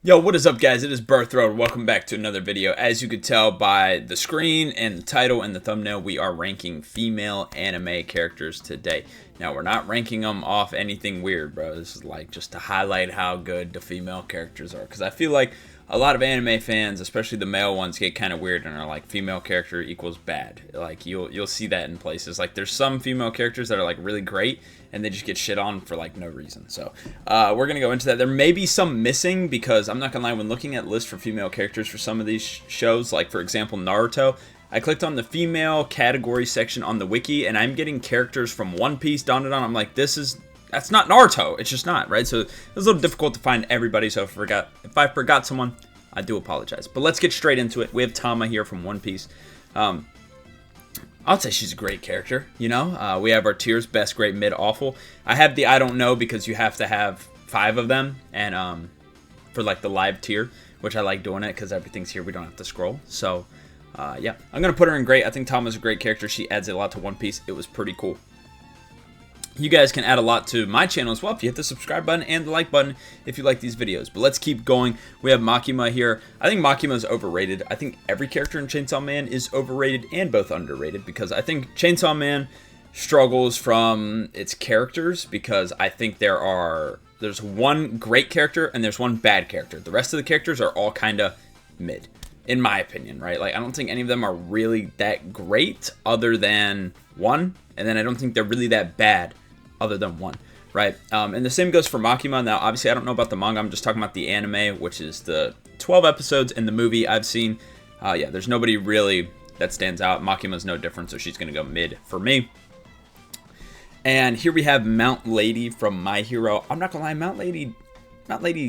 Yo, what is up, guys? It is Birthroad. Welcome back to another video. As you could tell by the screen and the title and the thumbnail, we are ranking female anime characters today. Now, we're not ranking them off anything weird, bro. This is like just to highlight how good the female characters are. Because I feel like a lot of anime fans, especially the male ones, get kind of weird and are like female character equals bad. Like you'll see that in places. Like there's some female characters that are like really great and they just get shit on for like no reason. So we're gonna go into that. There may be some missing because I'm not gonna lie, when looking at lists for female characters for some of these shows, like for example Naruto, I clicked on the female category section on the wiki and I'm getting characters from One Piece, Dandadan. I'm like, that's not Naruto. It's just not, right? So it was a little difficult to find everybody. So if I forgot someone, I do apologize. But let's get straight into it. We have Tama here from One Piece. I'd say she's a great character, you know? We have our tiers, best, great, mid, awful. I have the I don't know because you have to have 5 of them. And for like the live tier, which I like doing it because everything's here. We don't have to scroll. So yeah, I'm going to put her in great. I think Tama's a great character. She adds a lot to One Piece. It was pretty cool. You guys can add a lot to my channel as well if you hit the subscribe button and the like button if you like these videos. But let's keep going. We have Makima here. I think Makima is overrated. I think every character in Chainsaw Man is overrated and both underrated because I think Chainsaw Man struggles from its characters because I think there's one great character and there's one bad character. The rest of the characters are all kind of mid, in my opinion, right? Like I don't think any of them are really that great other than one, and then I don't think they're really that bad other than one, right? And the same goes for Makima. Now, obviously, I don't know about the manga. I'm just talking about the anime, which is the 12 episodes in the movie I've seen. Yeah, there's nobody really that stands out. Makima's no different, so she's going to go mid for me. And here we have Mount Lady from My Hero. I'm not going to lie, Mount Lady,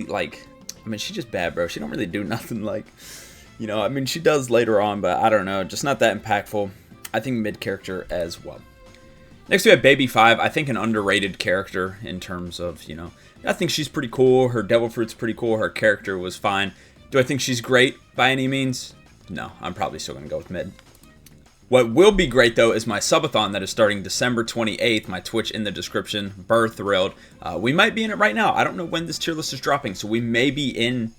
like, I mean, she's just bad, bro. She don't really do nothing like, you know, I mean, she does later on, but I don't know, just not that impactful. I think mid character as well. Next we have Baby 5. I think an underrated character in terms of, you know, I think she's pretty cool. Her Devil Fruit's pretty cool. Her character was fine. Do I think she's great by any means? No, I'm probably still going to go with mid. What will be great, though, is my subathon that is starting December 28th. My Twitch in the description. Birthrilled. We might be in it right now. I don't know when this tier list is dropping, so we may be in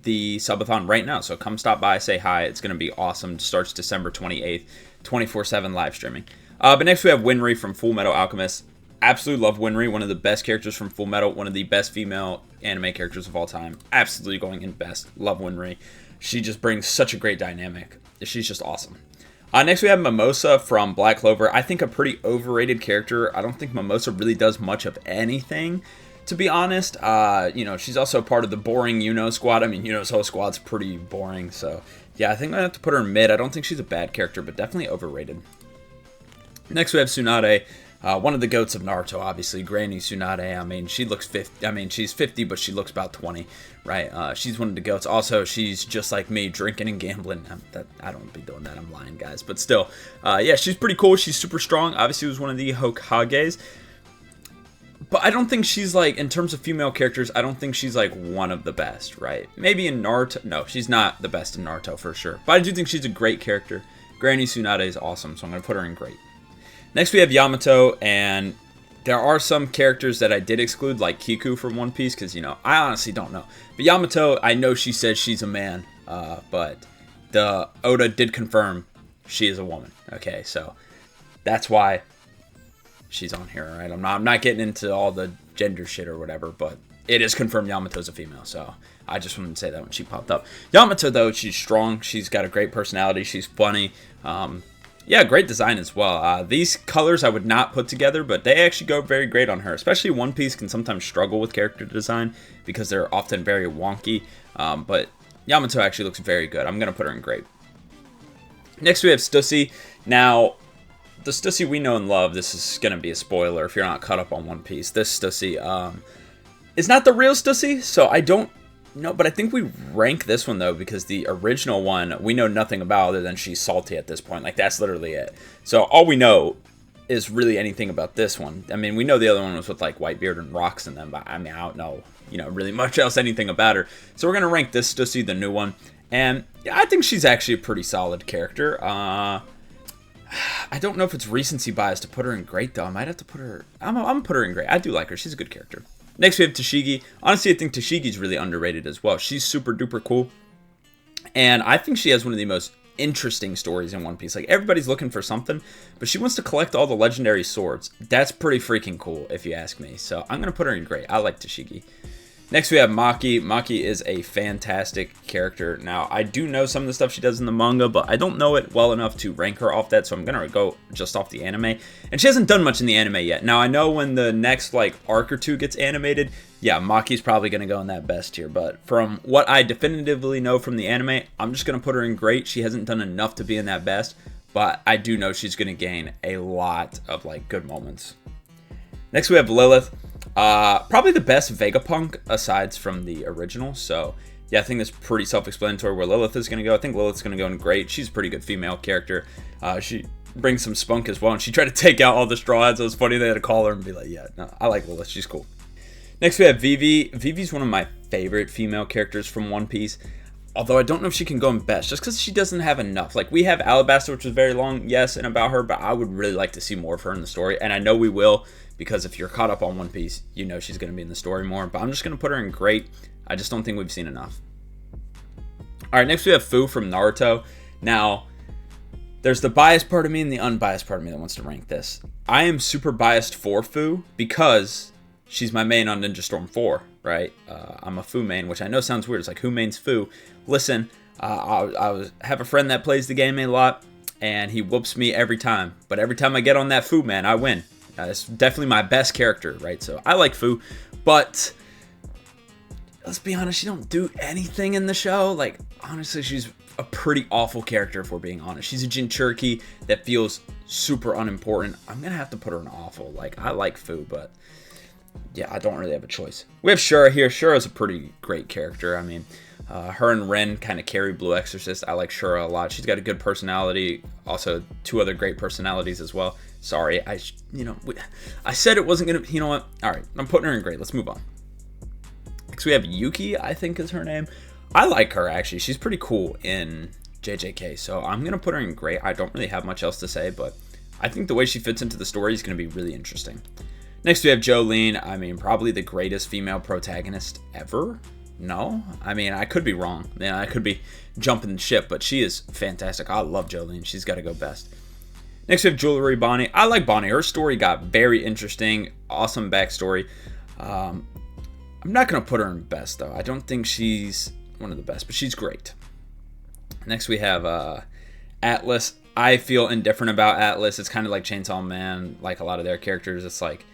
the subathon right now. So come stop by, say hi. It's going to be awesome. It starts December 28th. 24/7 live streaming. But next we have Winry from Full Metal Alchemist. Absolutely love Winry. One of the best characters from Full Metal. One of the best female anime characters of all time. Absolutely going in best. Love Winry. She just brings such a great dynamic. She's just awesome. Next we have Mimosa from Black Clover. I think a pretty overrated character. I don't think Mimosa really does much of anything, to be honest. You know, she's also part of the boring Yuno squad. I mean, Yuno's whole squad's pretty boring, so yeah, I think I have to put her in mid. I don't think she's a bad character, but definitely overrated. Next, we have Tsunade, one of the goats of Naruto, obviously. Granny Tsunade. I mean, she looks 50. I mean, she's 50, but she looks about 20, right? She's one of the goats. Also, she's just like me, drinking and gambling. I don't be doing that. I'm lying, guys. But still, yeah, she's pretty cool. She's super strong. Obviously, was one of the Hokages. But I don't think she's like, in terms of female characters, I don't think she's like one of the best, right? Maybe in Naruto. No, she's not the best in Naruto for sure. But I do think she's a great character. Granny Tsunade is awesome, so I'm going to put her in great. Next we have Yamato, and there are some characters that I did exclude, like Kiku from One Piece, because, you know, I honestly don't know. But Yamato, I know she says she's a man, but the Oda did confirm she is a woman. Okay, so that's why she's on here, right? I'm not getting into all the gender shit or whatever, but it is confirmed Yamato's a female, so I just wanted to say that when she popped up. Yamato, though, she's strong. She's got a great personality. She's funny. Yeah, great design as well. These colors I would not put together, but they actually go very great on her. Especially One Piece can sometimes struggle with character design because they're often very wonky, but Yamato actually looks very good. I'm going to put her in great. Next, we have Stussy. Now, the Stussy we know and love, this is going to be a spoiler if you're not caught up on One Piece. This Stussy is not the real Stussy, so I don't know, but I think we rank this one, though, because the original one, we know nothing about other than she's salty at this point. Like, that's literally it. So all we know is really anything about this one. I mean, we know the other one was with, like, Whitebeard and rocks in them, but, I mean, I don't know, you know, really much else, anything about her. So we're going to rank this Stussy, the new one, and yeah, I think she's actually a pretty solid character. I don't know if it's recency bias to put her in great, though. I might have to put her... I'm going to put her in great. I do like her. She's a good character. Next, we have Tashigi. Honestly, I think Tashigi's really underrated as well. She's super duper cool. And I think she has one of the most interesting stories in One Piece. Like, everybody's looking for something, but she wants to collect all the legendary swords. That's pretty freaking cool, if you ask me. So I'm going to put her in great. I like Tashigi. Next, we have Maki. Maki is a fantastic character. Now, I do know some of the stuff she does in the manga, but I don't know it well enough to rank her off that, so I'm going to go just off the anime. And she hasn't done much in the anime yet. Now, I know when the next, like, arc or two gets animated, yeah, Maki's probably going to go in that best tier. But from what I definitively know from the anime, I'm just going to put her in great. She hasn't done enough to be in that best, but I do know she's going to gain a lot of, like, good moments. Next, we have Lilith. Probably the best Vegapunk aside from the original. So, yeah, I think it's pretty self-explanatory where Lilith is going to go. I think Lilith's going to go in great. She's a pretty good female character. She brings some spunk as well. And she tried to take out all the Straw Hats. It was funny. They had to call her and be like, yeah, no, I like Lilith. She's cool. Next, we have Vivi. Vivi's one of my favorite female characters from One Piece. Although I don't know if she can go in best, just because she doesn't have enough. Like, we have Alabasta, which was very long, yes, and about her, but I would really like to see more of her in the story. And I know we will, because if you're caught up on One Piece, you know she's going to be in the story more. But I'm just going to put her in great. I just don't think we've seen enough. All right, next we have Fu from Naruto. Now, there's the biased part of me and the unbiased part of me that wants to rank this. I am super biased for Fu because she's my main on Ninja Storm 4, right? I'm a Fu main, which I know sounds weird. It's like, who mains Fu? Listen, I have a friend that plays the game a lot, and he whoops me every time. But every time I get on that Fu, man, I win. It's definitely my best character, right? So I like Fu, but let's be honest, she don't do anything in the show. Like, honestly, she's a pretty awful character if we're being honest. She's a Jinchuriki that feels super unimportant. I'm going to have to put her in awful. Like, I like Fu, but yeah, I don't really have a choice. We have Shura here. Shura's a pretty great character. I mean, her and Ren kind of carry Blue Exorcist. I like Shura a lot. She's got a good personality. Also, two other great personalities as well. Sorry, I said it wasn't going to, you know what? All right, I'm putting her in great. Let's move on. Next, we have Yuki, I think is her name. I like her, actually. She's pretty cool in JJK, so I'm going to put her in great. I don't really have much else to say, but I think the way she fits into the story is going to be really interesting. Next, we have Jolyne. I mean, probably the greatest female protagonist ever. No? I mean, I could be wrong. I could be jumping the ship, but she is fantastic. I love Jolyne. She's got to go best. Next, we have Jewelry Bonnie. I like Bonnie. Her story got very interesting. Awesome backstory. I'm not going to put her in best, though. I don't think she's one of the best, but she's great. Next, we have Atlas. I feel indifferent about Atlas. It's kind of like Chainsaw Man, like a lot of their characters. It's like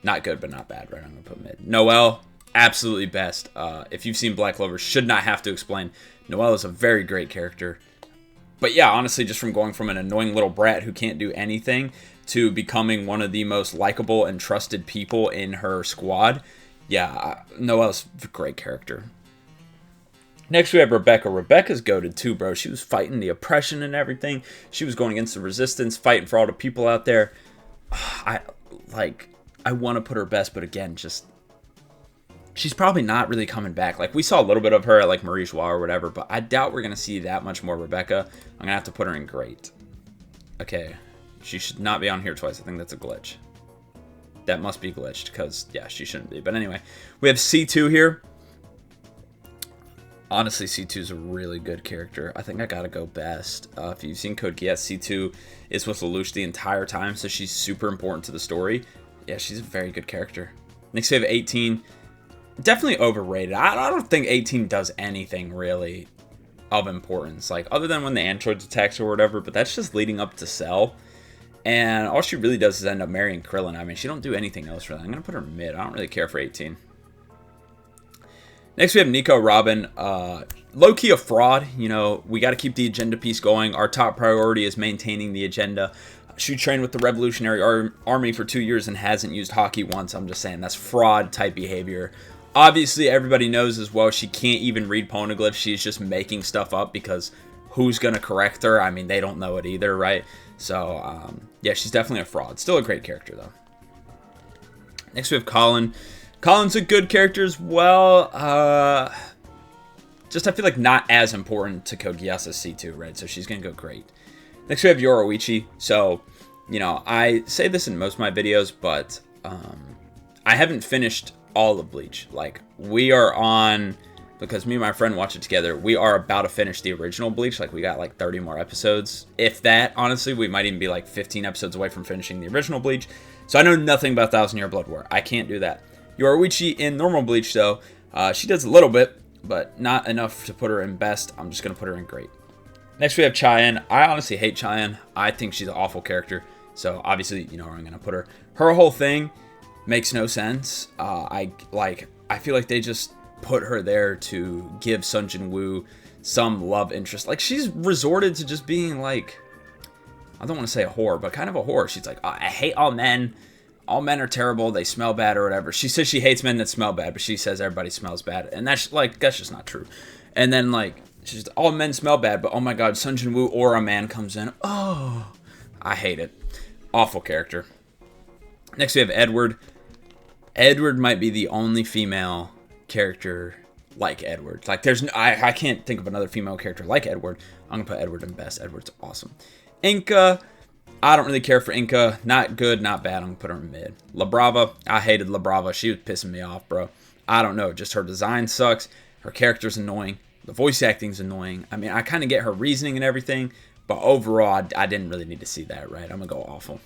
not good, but not bad, right? I'm going to put mid. Noelle, absolutely best. If you've seen Black Clover, should not have to explain. Noelle is a very great character. But yeah, honestly, just from going from an annoying little brat who can't do anything to becoming one of the most likable and trusted people in her squad, yeah, Noelle's a great character. Next, we have Rebecca. Rebecca's goated too, bro. She was fighting the oppression and everything. She was going against the resistance, fighting for all the people out there. I want to put her best, but again, just she's probably not really coming back. Like, we saw a little bit of her at, like, Marie Joie or whatever, but I doubt we're going to see that much more Rebecca. I'm going to have to put her in great. Okay, she should not be on here twice. I think that's a glitch. That must be glitched, because, yeah, she shouldn't be. But anyway, we have C2 here. Honestly, C2 is a really good character. I think I got to go best. If you've seen Code Geass, C2 is with Lelouch the entire time, so she's super important to the story. Yeah, she's a very good character. Next, we have 18. Definitely overrated. I don't think 18 does anything really of importance, like other than when the androids attacks or whatever, but that's just leading up to Cell, and all she really does is end up marrying Krillin. I mean, she don't do anything else really. I'm gonna put her mid. I don't really care for 18. Next, we have Nico Robin. Low-key a fraud. You know, we got to keep the agenda piece going. Our top priority is maintaining the agenda. She trained with the Revolutionary Army for 2 years and hasn't used hockey once. I'm just saying, that's fraud type behavior. Obviously, everybody knows as well she can't even read poneglyphs. She's just making stuff up because who's going to correct her? I mean, they don't know it either, right? So, yeah, she's definitely a fraud. Still a great character, though. Next, we have Colin. Colin's a good character as well. Just, I feel like not as important to Code Geass as C2, right? So she's going to go great. Next, we have Yoruichi. So, you know, I say this in most of my videos, but I haven't finished all of Bleach. Like, we are on, because me and my friend watch it together, we are about to finish the original Bleach. Like, we got like 30 more episodes. If that, honestly, we might even be like 15 episodes away from finishing the original Bleach. So I know nothing about Thousand Year Blood War. I can't do that. Yoruichi in normal Bleach, though, she does a little bit, but not enough to put her in best. I'm just going to put her in great. Next, we have Cheyenne. I honestly hate Cheyenne. I think she's an awful character. So, obviously, you know where I'm going to put her. Her whole thing makes no sense. I feel like they just put her there to give Sun Jin Woo some love interest. Like, she's resorted to just being, like, I don't want to say a whore, but kind of a whore. She's like, oh, I hate all men. All men are terrible. They smell bad or whatever. She says she hates men that smell bad, but she says everybody smells bad. And that's just not true. And then, like, she's all men smell bad, but oh my god, Sun Jin Woo or a man comes in. Oh, I hate it. Awful character. Next, we have Edward. Edward might be the only female character like Edward. Like, I can't think of another female character like Edward. I'm going to put Edward in best. Edward's awesome. Inca, I don't really care for Inca. Not good, not bad. I'm going to put her in mid. La Brava, I hated La Brava. She was pissing me off, bro. I don't know. Just her design sucks. Her character's annoying. The voice acting's annoying. I mean, I kind of get her reasoning and everything, but overall, I didn't really need to see that, right? I'm going to go awful.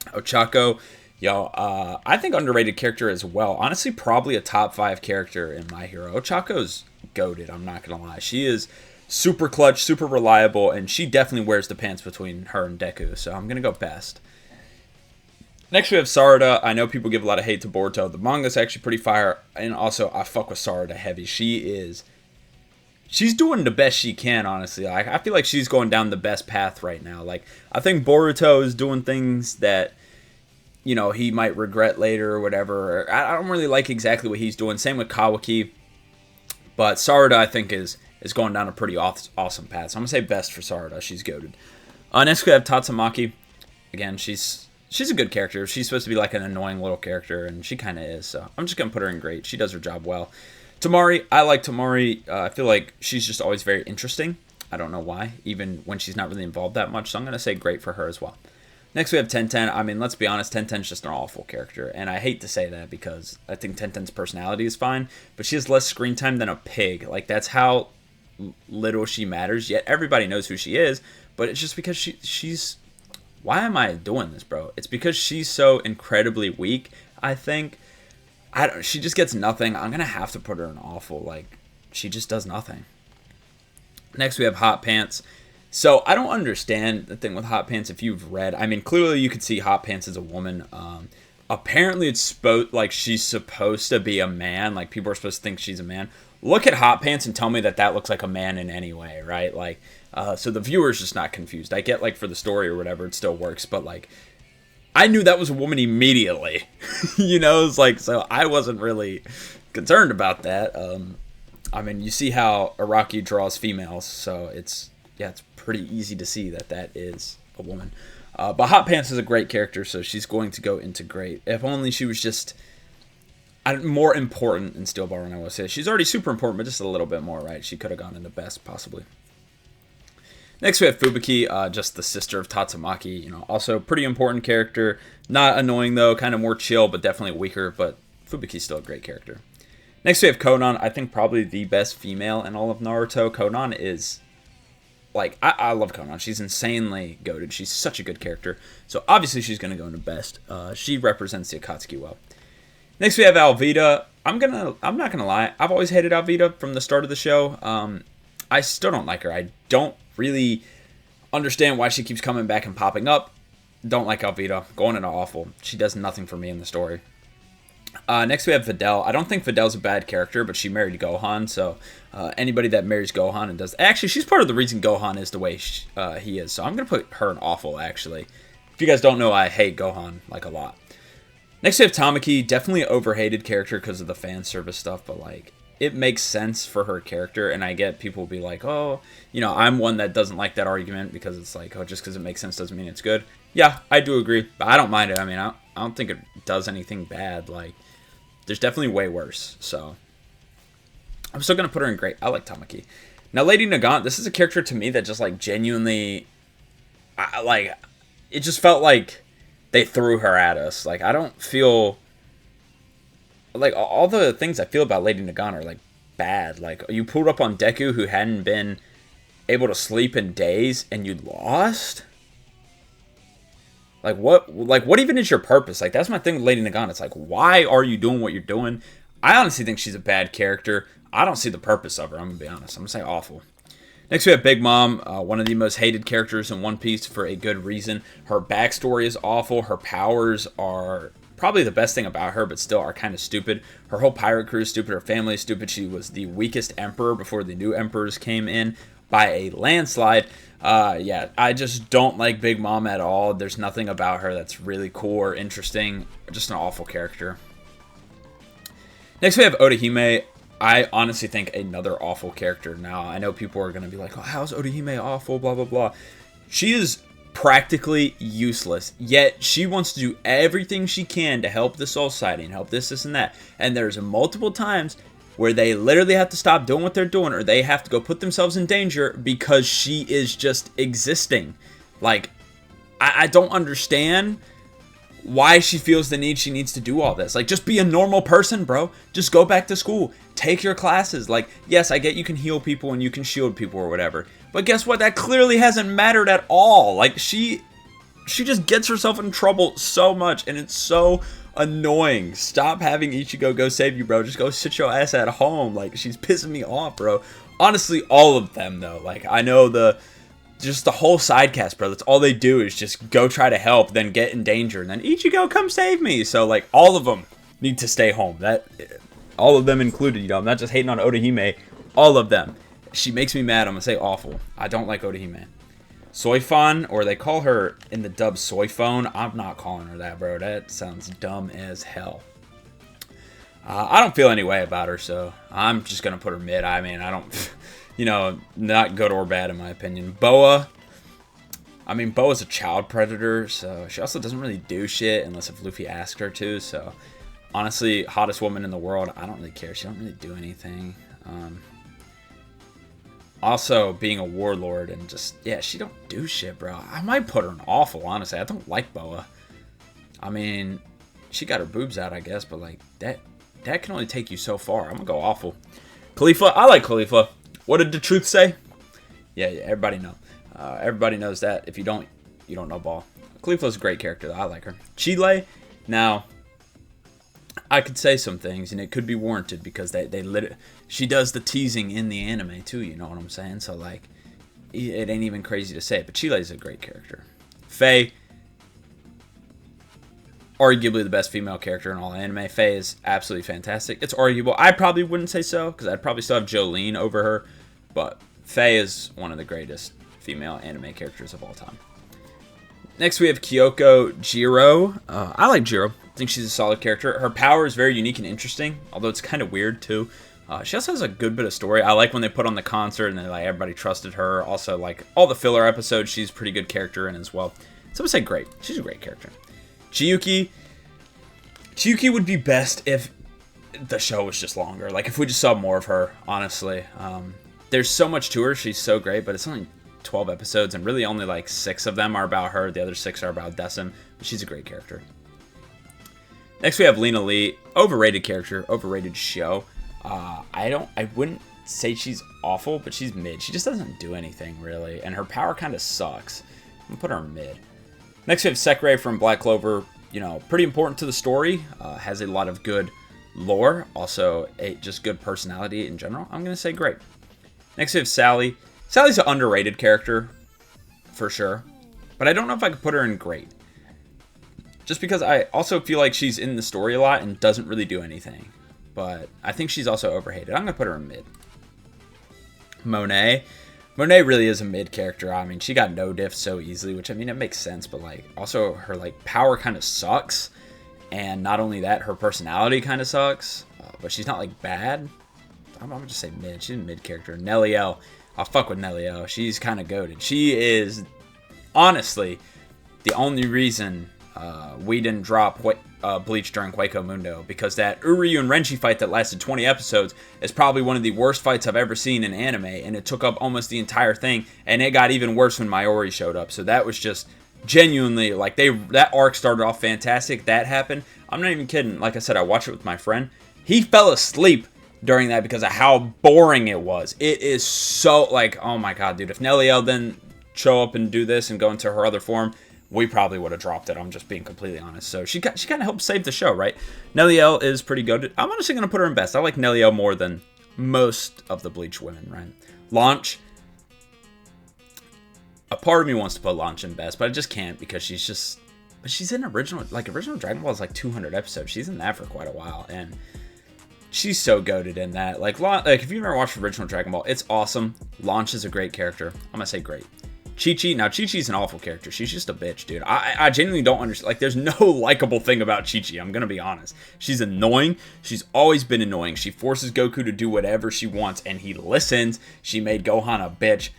Ochako, I think underrated character as well. Honestly, probably a top 5 character in My Hero. Ochako's goated, I'm not going to lie. She is super clutch, super reliable, and she definitely wears the pants between her and Deku, so I'm going to go best. Next, we have Sarada. I know people give a lot of hate to Boruto. The manga's actually pretty fire, and also, I fuck with Sarada heavy. She's doing the best she can, honestly. Like, I feel like she's going down the best path right now. Like, I think Boruto is doing things that, you know, he might regret later or whatever. I don't really like exactly what he's doing. Same with Kawaki. But Sarada, I think, is going down a pretty awesome path. So I'm going to say best for Sarada. She's goated. Next, we have Tatsumaki. Again, she's a good character. She's supposed to be like an annoying little character, and she kind of is. So I'm just going to put her in great. She does her job well. Tamari, I like Tamari. I feel like she's just always very interesting. I don't know why, even when she's not really involved that much. So I'm going to say great for her as well. Next, we have Tenten. I mean, let's be honest, Tenten's just an awful character. And I hate to say that because I think Tenten's personality is fine, but she has less screen time than a pig. Like, that's how little she matters. Yet everybody knows who she is, but it's just because she's... Why am I doing this, bro? It's because she's so incredibly weak, I think. She just gets nothing. I'm going to have to put her in awful. Like, she just does nothing. Next, we have Hot Pants. So, I don't understand the thing with Hot Pants if you've read. I mean, clearly you could see Hot Pants as a woman. Apparently, she's supposed to be a man. Like, people are supposed to think she's a man. Look at Hot Pants and tell me that looks like a man in any way, right? Like, so the viewer's just not confused. I get, like, for the story or whatever, it still works. But, like, I knew that was a woman immediately. You know, it's like, so I wasn't really concerned about that. I mean, you see how Araki draws females, so it's pretty easy to see that is a woman. But Hot Pants is a great character, so she's going to go into great. If only she was just more important in Steel Ball Run, I will say. She's already super important, but just a little bit more, right? She could have gone into best, possibly. Next, we have Fubuki, just the sister of Tatsumaki. You know, also pretty important character. Not annoying, though. Kind of more chill, but definitely weaker. But Fubuki's still a great character. Next, we have Konan. I think probably the best female in all of Naruto. Konan is... Like, I love Konan. She's insanely goated. She's such a good character. So, obviously, she's going to go into best. She represents the Akatsuki well. Next, we have Alvida. I'm not gonna lie. I've always hated Alvida from the start of the show. I still don't like her. I don't really understand why she keeps coming back and popping up. Don't like Alvida. Going into awful. She does nothing for me in the story. Next, we have Videl. I don't think Videl's a bad character, but she married Gohan, so anybody that marries Gohan and does... Actually, she's part of the reason Gohan is the way he is, so I'm going to put her in awful, actually. If you guys don't know, I hate Gohan, like, a lot. Next, we have Tamaki. Definitely an overhated character because of the fan service stuff, but, like, it makes sense for her character, and I get people will be like, oh, you know, I'm one that doesn't like that argument because it's like, oh, just because it makes sense doesn't mean it's good. Yeah, I do agree, but I don't mind it. I mean, I don't think it does anything bad. Like, there's definitely way worse, so I'm still going to put her in great. I like Tamaki. Now, Lady Nagant, this is a character to me that just, like, genuinely, it just felt like they threw her at us. Like, I don't feel like all the things I feel about Lady Nagano are like bad. Like you pulled up on Deku who hadn't been able to sleep in days and you lost. Like what even is your purpose? Like that's my thing with Lady Nagano. It's like, why are you doing what you're doing? I honestly think she's a bad character. I don't see the purpose of her. I'm gonna be honest. I'm gonna say awful. Next we have Big Mom, one of the most hated characters in One Piece for a good reason. Her backstory is awful. Her powers are probably the best thing about her, but still are kind of stupid. Her whole pirate crew is stupid. Her family is stupid. She was the weakest emperor before the new emperors came in by a landslide. Yeah, I just don't like Big Mom at all. There's nothing about her that's really cool or interesting. Just an awful character. Next we have Orihime. I honestly think another awful character. Now, I know people are going to be like, oh, how's Orihime awful, blah, blah, blah. She is practically useless, yet she wants to do everything she can to help the Soul Society and help this and that. And there's multiple times where they literally have to stop doing what they're doing or they have to go put themselves in danger because she is just existing. Like, I don't understand why she feels the need she needs to do all this. Like, just be a normal person, bro. Just go back to school. Take your classes. Like, yes, I get you can heal people and you can shield people or whatever. But guess what? That clearly hasn't mattered at all. Like, she just gets herself in trouble so much, and it's so annoying. Stop having Ichigo go save you, bro. Just go sit your ass at home. Like, she's pissing me off, bro. Honestly, all of them, though. Like, I know just the whole side cast, bro. That's all they do is just go try to help, then get in danger, and then Ichigo, come save me. So, like, all of them need to stay home. All of them included, you know. I'm not just hating on Orihime. All of them. She makes me mad. I'm going to say awful. I don't like Orihime. Soifon, or they call her in the dub Soifone. I'm not calling her that, bro. That sounds dumb as hell. I don't feel any way about her, so I'm just going to put her mid. I mean, I don't... You know, not good or bad in my opinion. Boa. I mean, Boa's a child predator, so she also doesn't really do shit unless if Luffy asks her to. So, honestly, hottest woman in the world. I don't really care. She don't really do anything. Also, being a warlord and just, yeah, she don't do shit, bro. I might put her in awful, honestly. I don't like Boa. I mean, she got her boobs out, I guess, but like that can only take you so far. I'm gonna go awful. Khalifa. I like Khalifa. What did the truth say? Yeah, everybody know. Everybody knows that. If you don't, you don't know ball. Khalifa's a great character, though. I like her. Chile, now, I could say some things, and it could be warranted, because she does the teasing in the anime, too, you know what I'm saying? So, like, it ain't even crazy to say, but Chile's a great character. Faye, arguably the best female character in all anime. Faye is absolutely fantastic. It's arguable. I probably wouldn't say so, because I'd probably still have Jolene over her. But Faye is one of the greatest female anime characters of all time. Next we have Kyoko Jiro. I like Jiro. I think she's a solid character. Her power is very unique and interesting, although it's kind of weird too. She also has a good bit of story. I like when they put on the concert and then like everybody trusted her. Also, like all the filler episodes, she's a pretty good character in as well. So I would say great. She's a great character. Chiyuki would be best if the show was just longer. Like, if we just saw more of her, honestly. There's so much to her. She's so great, but it's only 12 episodes, and really only, like, 6 of them are about her. The other 6 are about Decim. But she's a great character. Next, we have Lena Lee. Overrated character. Overrated show. I wouldn't say she's awful, but she's mid. She just doesn't do anything, really. And her power kind of sucks. I'm going to put her mid. Next, we have Sekirei from Black Clover. You know, pretty important to the story. Has a lot of good lore. Also, just good personality in general. I'm going to say great. Next, we have Sally. Sally's an underrated character, for sure. But I don't know if I could put her in great. Just because I also feel like she's in the story a lot and doesn't really do anything. But I think she's also overhated. I'm going to put her in mid. Monet. Monet really is a mid character. I mean, she got no diff so easily, which, I mean, it makes sense. But, like, also her, like, power kind of sucks. And not only that, her personality kind of sucks. But she's not, like, bad. I'm going to just say mid. She's a mid character. Nelly L. I'll fuck with Nelly L. She's kind of goated. She is, honestly, the only reason we didn't drop Bleach during Hueco Mundo, because that Uryu and Renchi fight that lasted 20 episodes is probably one of the worst fights I've ever seen in anime, and it took up almost the entire thing, and it got even worse when Mayuri showed up. So that was just genuinely, like, that arc started off fantastic. That happened. I'm not even kidding. Like I said, I watched it with my friend, He fell asleep during that because of how boring it was. It is so, like, oh my god, dude. If Neliel didn't show up and do this and go into her other form, we probably would have dropped it. I'm just being completely honest. So she kind of helped save the show, right? Neliel is pretty good. I'm honestly going to put her in best. I like Neliel more than most of the Bleach women, right? Launch. A part of me wants to put Launch in best, but I just can't because she's just... But she's in original Dragon Ball is like 200 episodes. She's in that for quite a while, and she's so goated in that. Like if you've never watched original Dragon Ball, it's awesome. Launch is a great character. I'm gonna say great. Chi-Chi, now Chi-Chi's an awful character. She's just a bitch, dude. I genuinely don't understand. Like, there's no likable thing about Chi-Chi. I'm gonna be honest. She's annoying. She's always been annoying. She forces Goku to do whatever she wants, and he listens. She made Gohan a bitch.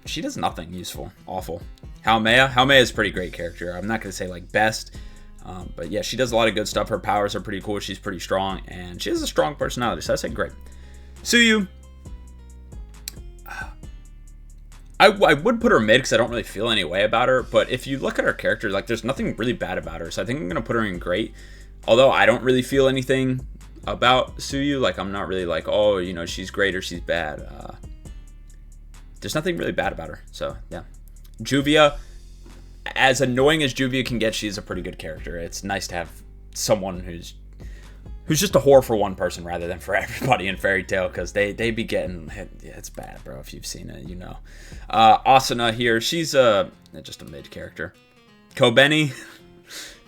She does nothing useful. Awful. Haumea is a pretty great character. I'm not gonna say like best, but yeah, she does a lot of good stuff. Her powers are pretty cool. She's pretty strong, and she has a strong personality. So I say great. Tsuyu. I would put her mid because I don't really feel any way about her. But if you look at her character, like there's nothing really bad about her. So I think I'm gonna put her in great. Although I don't really feel anything about Tsuyu. Like I'm not really like, oh, you know, she's great or she's bad. There's nothing really bad about her. So yeah. Juvia, as annoying as Juvia can get, she's a pretty good character. It's nice to have someone who's just a whore for one person rather than for everybody in Fairy Tail, because they be getting, yeah, it's bad, bro. If you've seen it, you know. Asuna here, she's just a mid character. Kobeni,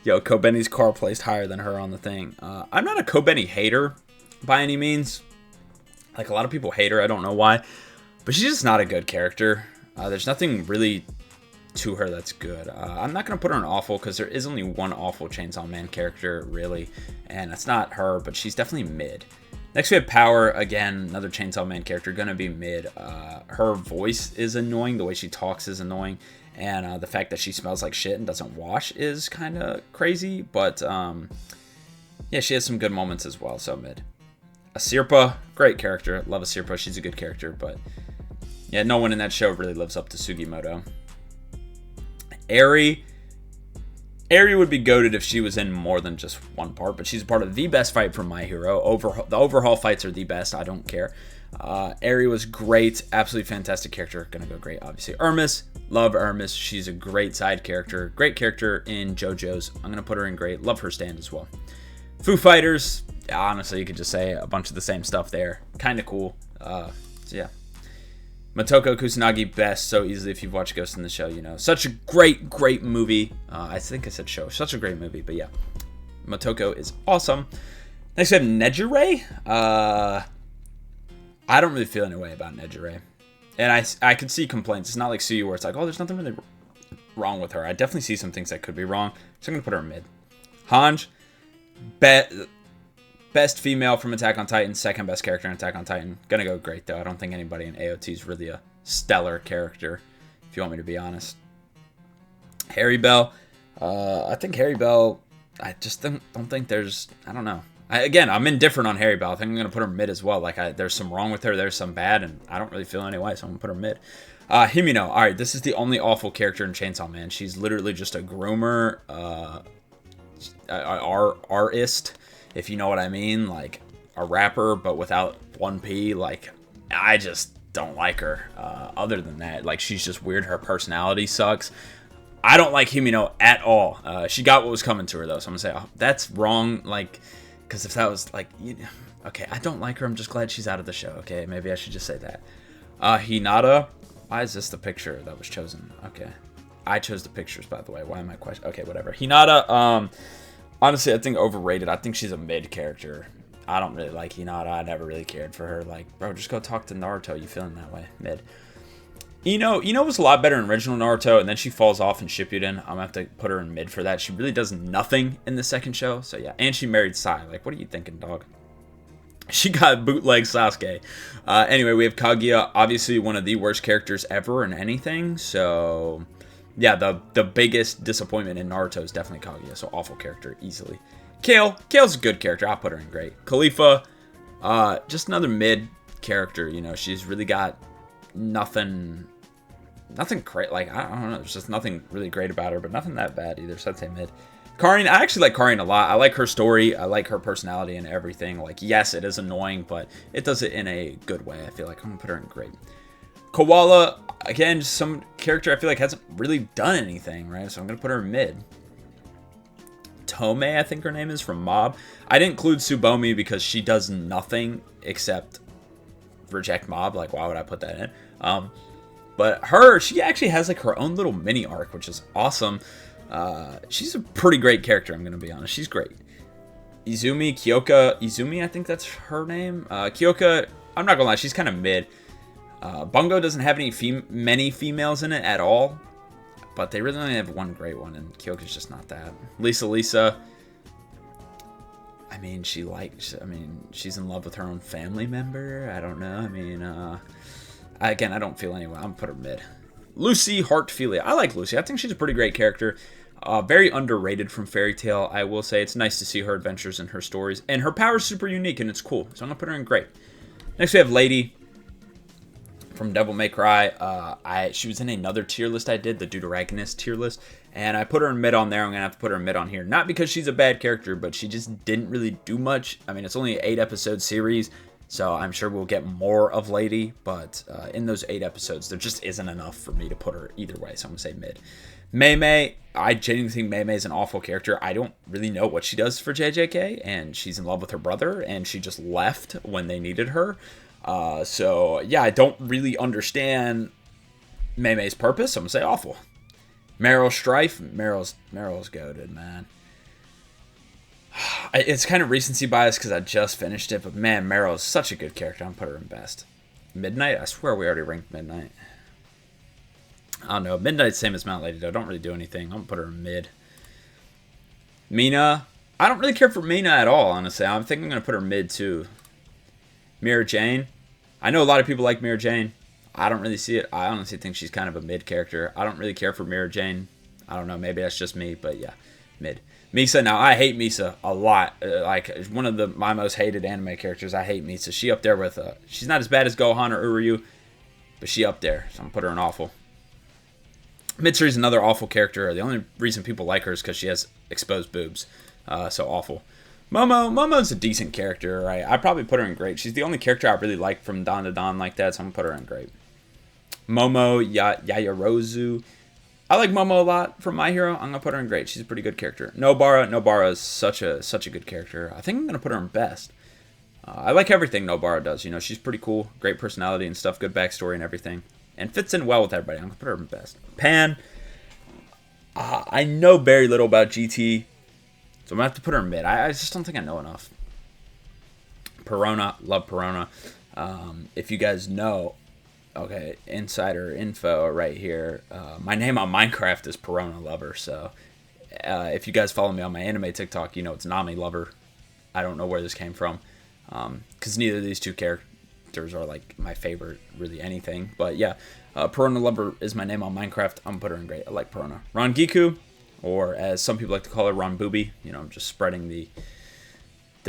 yo, Kobeni's car placed higher than her on the thing. I'm not a Kobeni hater by any means. Like a lot of people hate her, I don't know why, but she's just not a good character. There's nothing really to her that's good. I'm not going to put her in awful because there is only one awful Chainsaw Man character, really, and it's not her, but she's definitely mid. Next we have Power, again, another Chainsaw Man character, going to be mid. Her voice is annoying, the way she talks is annoying, and the fact that she smells like shit and doesn't wash is kind of crazy, but yeah, she has some good moments as well, so mid. Asirpa, great character, love Asirpa, she's a good character, but yeah, no one in that show really lives up to Sugimoto. Eri would be goated if she was in more than just one part, but she's a part of the best fight from My Hero. The overhaul fights are the best. I don't care. Eri was great. Absolutely fantastic character. Gonna go great, obviously. Ermis. Love Ermis. She's a great side character. Great character in JoJo's. I'm gonna put her in great. Love her stand as well. Foo Fighters. Honestly, you could just say a bunch of the same stuff there. Kind of cool. So yeah. Motoko Kusanagi, best so easily if you've watched Ghost in the Shell, you know. Such a great movie. I think I said show. Such a great movie, but yeah. Motoko is awesome. Next we have Nejire. I don't really feel any way about Nejire. And I could see complaints. It's not like Suyu where it's like, oh, there's nothing really wrong with her. I definitely see some things that could be wrong. So I'm going to put her in mid. Hange, best female from Attack on Titan, second best character in Attack on Titan. Gonna go great, though. I don't think anybody in AOT is really a stellar character, if you want me to be honest. Harry Bell. I think Harry Bell, I just don't think there's, I don't know. I'm indifferent on Harry Bell. I think I'm going to put her mid as well. Like, there's some wrong with her, there's some bad, and I don't really feel any way, so I'm going to put her mid. Himino. All right, this is the only awful character in Chainsaw Man. She's literally just a groomer, artist, if you know what I mean, like a rapper, but without one P. Like, I just don't like her. Other than that, like, she's just weird. Her personality sucks. I don't like Himino at all. She got what was coming to her, though, so I'm gonna say, oh, that's wrong. Like, because if that was like, okay, I don't like her. I'm just glad she's out of the show. Okay, maybe I should just say that. Hinata. Why is this the picture that was chosen? Okay, I chose the pictures, by the way. Why am I questioning? Okay, whatever. Hinata. Honestly, I think overrated. I think she's a mid character. I don't really like Hinata. I never really cared for her. Like, bro, just go talk to Naruto. You feeling that way? Mid. Ino was a lot better in original Naruto, and then she falls off in Shippuden. I'm gonna have to put her in mid for that. She really does nothing in the second show. So yeah, and she married Sai. Like, what are you thinking, dog? She got bootleg Sasuke. Anyway, we have Kaguya, obviously one of the worst characters ever in anything. So yeah, the biggest disappointment in Naruto is definitely Kaguya, so awful character, easily. Kale's a good character, I'll put her in great. Khalifa, just another mid character, you know, she's really got nothing great, like, I don't know, there's just nothing really great about her, but nothing that bad either, so I'd say mid. Karin, I actually like Karin a lot. I like her story. I like her personality and everything. Like, yes, it is annoying, but it does it in a good way. I feel like I'm going to put her in great. Koala, again, just some character I feel like hasn't really done anything, right? So I'm going to put her in mid. Tome, I think her name is, from Mob. I didn't include Tsubomi because she does nothing except reject Mob. Like, why would I put that in? But she actually has like her own little mini arc, which is awesome. She's a pretty great character, I'm going to be honest. She's great. Izumi, I think that's her name. Kyoka, I'm not going to lie, she's kind of mid. Bungo doesn't have many females in it at all. But they really only have one great one, and Kyoka's just not that. Lisa. I mean, she's in love with her own family member. I don't know. I mean, again, I don't feel anyway. I'm going to put her mid. Lucy Heartfilia. I like Lucy. I think she's a pretty great character. Very underrated from Fairy Tail, I will say. It's nice to see her adventures and her stories. And her power is super unique, and it's cool. So I'm going to put her in great. Next, we have Lady from Devil May Cry. She was in another tier list I did, the Deuteragonist tier list. And I put her in mid on there. I'm going to have to put her in mid on here. Not because she's a bad character, but she just didn't really do much. I mean, it's only an 8-episode series. So I'm sure we'll get more of Lady, but in those 8 episodes, there just isn't enough for me to put her either way, so I'm going to say mid. Mei, I genuinely think Mei is an awful character. I don't really know what she does for JJK, and she's in love with her brother, and she just left when they needed her. So, yeah, I don't really understand Mei's purpose, so I'm going to say awful. Meryl Strife, Meryl's goated, man. It's kind of recency bias because I just finished it, but man, Meryl is such a good character. I'm going to put her in best. Midnight? I swear we already ranked Midnight. I don't know. Midnight's same as Mount Lady, though. Don't really do anything. I'm going to put her in mid. Mina. I don't really care for Mina at all, honestly. I think I'm going to put her mid, too. Mira Jane. I know a lot of people like Mira Jane. I don't really see it. I honestly think she's kind of a mid character. I don't really care for Mira Jane. I don't know. Maybe that's just me, but yeah, mid. Misa, now I hate Misa a lot. Like, one of my most hated anime characters. I hate Misa. She up there with, she's not as bad as Gohan or Uryu, but she up there. So I'm going to put her in awful. Mitsuri's another awful character. The only reason people like her is because she has exposed boobs. So awful. Momo's a decent character, right? I'd probably put her in great. She's the only character I really like from Dawn to Dawn like that, so I'm going to put her in great. Momo Yayarozu. I like Momo a lot from My Hero. I'm going to put her in great. She's a pretty good character. Nobara is such a good character. I think I'm going to put her in best. I like everything Nobara does. You know, she's pretty cool. Great personality and stuff. Good backstory and everything. And fits in well with everybody. I'm going to put her in best. Pan. I know very little about GT. So I'm going to have to put her in mid. I just don't think I know enough. Perona. Love Perona. If you guys know... Okay, insider info right here. My name on Minecraft is Perona Lover, so if you guys follow me on my anime TikTok, you know it's Nami Lover. I don't know where this came from, because neither of these two characters are like my favorite, really anything. But yeah, Perona Lover is my name on Minecraft. I'm gonna put her in great. I like Perona. Rangiku, or as some people like to call her, Ron Booby. You know, I'm just spreading the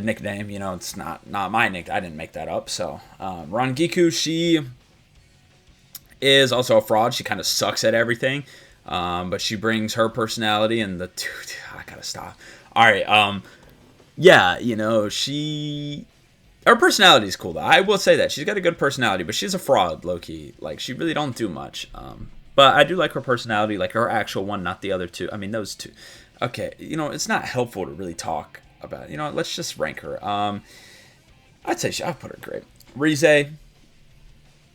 nickname. You know, it's not my nick. I didn't make that up. So Rangiku, she is also a fraud. She kind of sucks at everything, but she brings her personality and I gotta stop. All right, yeah, you know, her personality is cool though. I will say that she's got a good personality, but she's a fraud, low key. Like, she really don't do much. But I do like her personality, like her actual one, not the other two. I mean, those two. Okay, you know, it's not helpful to really talk about. You know, let's just rank her. I'd say I'll put her great. Rize.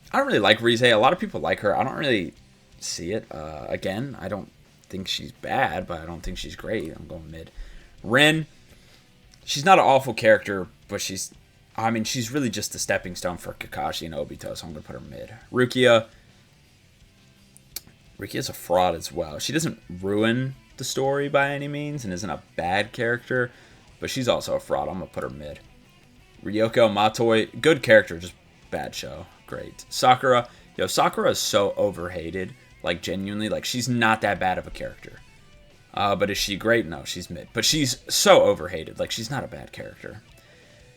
I don't really like Rize. A lot of people like her. I don't really see it. Again, I don't think she's bad, but I don't think she's great. I'm going mid. Rin, she's not an awful character, but she's really just the stepping stone for Kakashi and Obito, so I'm going to put her mid. Rukia's a fraud as well. She doesn't ruin the story by any means and isn't a bad character, but she's also a fraud. I'm going to put her mid. Ryoko Matoi, good character, just bad show. Great. Sakura. Sakura is so overhated. Like, genuinely. Like, she's not that bad of a character. But is she great? No, she's mid. But she's so overhated. Like, she's not a bad character.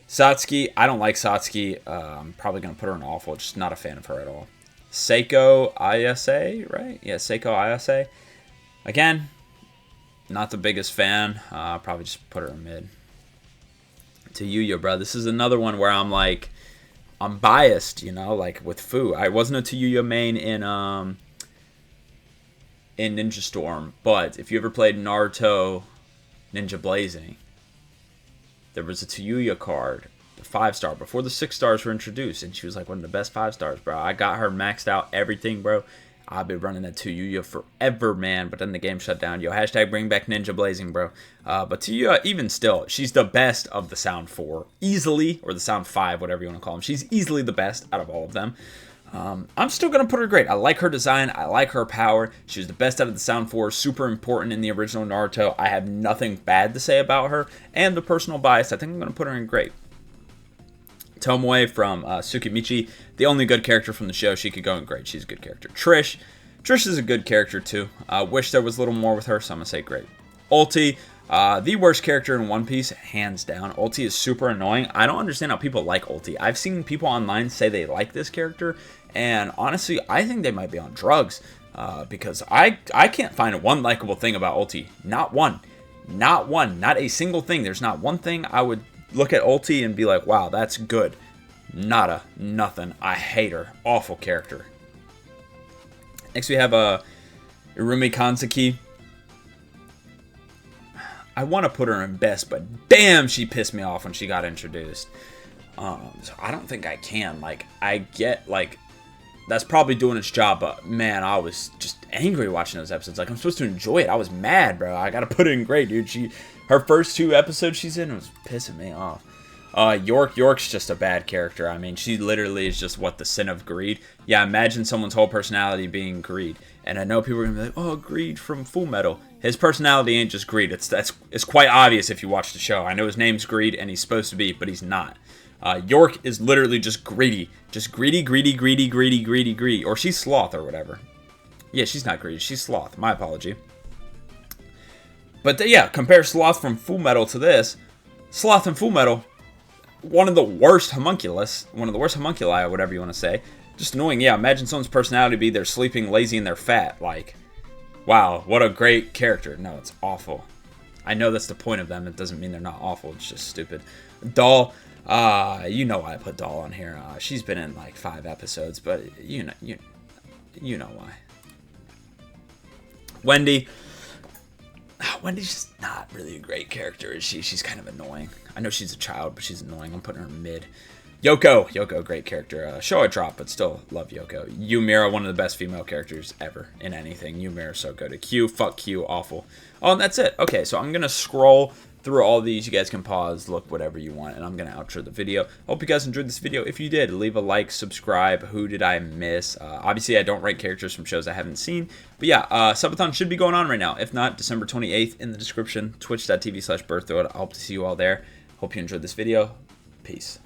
Satsuki. I don't like Satsuki. I'm probably going to put her in awful. Just not a fan of her at all. Seiko Ayase, right? Yeah, Seiko Ayase. Again, Not the biggest fan. Probably just put her in mid. Tayuya, bro. This is another one where I'm like, I'm biased, you know, like with Fu. I wasn't a Tayuya main in Ninja Storm, but if you ever played Naruto Ninja Blazing, there was a Tayuya card, the 5-star, before the 6-stars were introduced, and she was like one of the best 5-stars, bro. I got her maxed out, everything, bro. I've been running that Tayuya forever, man, but then the game shut down. Yo, hashtag bring back Ninja Blazing, bro. But Tayuya, even still, she's the best of the Sound 4, easily, or the Sound 5, whatever you want to call them. She's easily the best out of all of them. I'm still going to put her great. I like her design. I like her power. She was the best out of the Sound 4. Super important in the original Naruto. I have nothing bad to say about her. And the personal bias, I think I'm going to put her in great. Tomoe from Tsukimichi, the only good character from the show. She could go in great. She's a good character. Trish is a good character too. Wish there was a little more with her, so I'm going to say great. Ulti, the worst character in One Piece, hands down. Ulti is super annoying. I don't understand how people like Ulti. I've seen people online say they like this character, and honestly, I think they might be on drugs, because I can't find one likable thing about Ulti. Not one. Not one. Not a single thing. There's not one thing I would look at Ulti and be like, wow, that's good. Nada. Nothing. I hate her. Awful character. Next we have Irumi Kanzaki. I want to put her in best, but damn, she pissed me off when she got introduced. So I don't think I can. Like, I get, like, that's probably doing its job, but man, I was just angry watching those episodes. Like, I'm supposed to enjoy it. I was mad, bro. I gotta put it in great, dude. Her first 2 episodes she's in was pissing me off. York's just a bad character. I mean, she literally is just what, the sin of greed. Yeah, imagine someone's whole personality being greed. And I know people are gonna be like, oh, Greed from Full Metal. His personality ain't just greed. It's quite obvious if you watch the show. I know his name's Greed, and he's supposed to be, but he's not. York is literally just greedy. Just greedy, greedy, greedy, greedy, greedy, greedy. Or she's Sloth or whatever. Yeah, she's not greedy. She's Sloth. My apology. But yeah, compare Sloth from Full Metal to this. Sloth and Full Metal, one of the worst homunculus, one of the worst homunculi, or whatever you want to say. Just annoying. Yeah, imagine someone's personality be they're sleeping, lazy, and they're fat. Like, wow, what a great character. No, it's awful. I know that's the point of them. It doesn't mean they're not awful. It's just stupid. Doll, you know why I put Doll on here. She's been in like 5 episodes, but you know why. Wendy. Wendy's just not really a great character, is she? She's kind of annoying. I know she's a child, but she's annoying. I'm putting her in mid. Yoko, great character. Show a drop, but still love Yoko. Ymira, one of the best female characters ever in anything. Ymira so good. Q, fuck Q, awful. Oh, and that's it. Okay, so I'm going to scroll through all these. You guys can pause, look, whatever you want, and I'm going to outro the video. Hope you guys enjoyed this video. If you did, leave a like, subscribe. Who did I miss? Obviously, I don't rank characters from shows I haven't seen. But yeah, subathon should be going on right now. If not, December 28th in the description, twitch.tv/birthroad. I hope to see you all there. Hope you enjoyed this video. Peace.